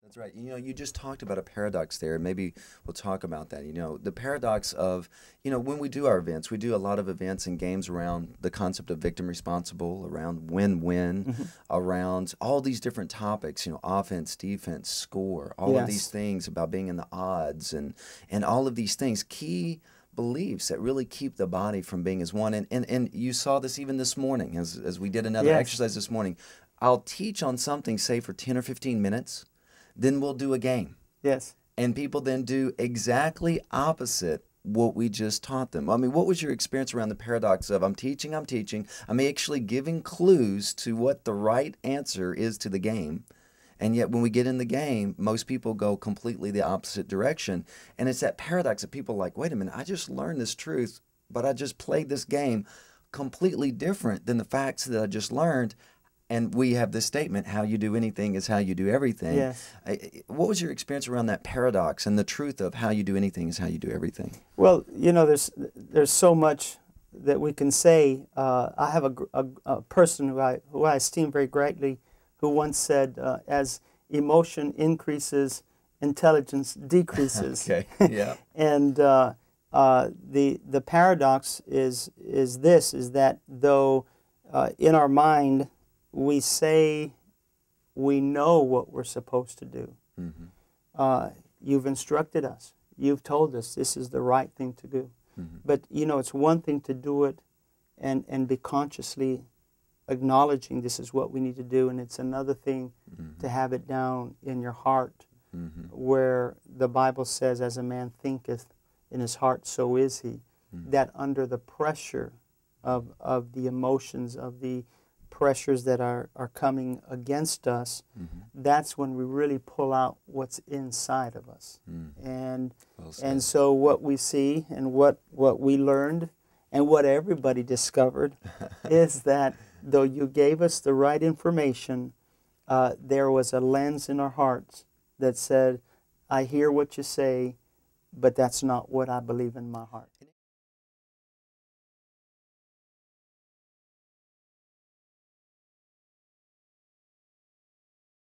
That's right. You know, you just talked about a paradox there. Maybe we'll talk about that. You know, the paradox of, when we do our events, we do a lot of events and games around the concept of victim responsible, around win-win, Hmm. around all these different topics, offense, defense, score, all of these Yes. things about being in the odds and all of these things, key beliefs that really keep the body from being as one. And you saw this even this morning as we did another Yes. exercise this morning. I'll teach on something, say for 10 or 15 minutes, then we'll do a game. Yes. And people then do exactly opposite what we just taught them. I mean, what was your experience around the paradox of I'm teaching, I'm actually giving clues to what the right answer is to the game. And yet, when we get in the game, most people go completely the opposite direction. And it's that paradox that people are like, wait a minute, I just learned this truth, but I just played this game completely different than the facts that I just learned. And we have this statement, how you do anything is how you do everything. Yes. What was your experience around that paradox and the truth of how you do anything is how you do everything? Well, there's so much that we can say. I have a person who I esteem very greatly, who once said, "As emotion increases, intelligence decreases." Okay, yeah. And the paradox is that though in our mind we say we know what we're supposed to do. Mm-hmm. You've instructed us. You've told us this is the right thing to do. Mm-hmm. But, it's one thing to do it and be consciously acknowledging this is what we need to do, and it's another thing Mm-hmm. to have it down in your heart, Mm-hmm. where the Bible says, as a man thinketh in his heart, so is he. Mm-hmm. That under the pressure of the emotions, of the pressures that are coming against us, Mm-hmm. that's when we really pull out what's inside of us. Mm-hmm. And Well said. and so what we see and what we learned and what everybody discovered is that though you gave us the right information, there was a lens in our hearts that said, I hear what you say, but that's not what I believe in my heart.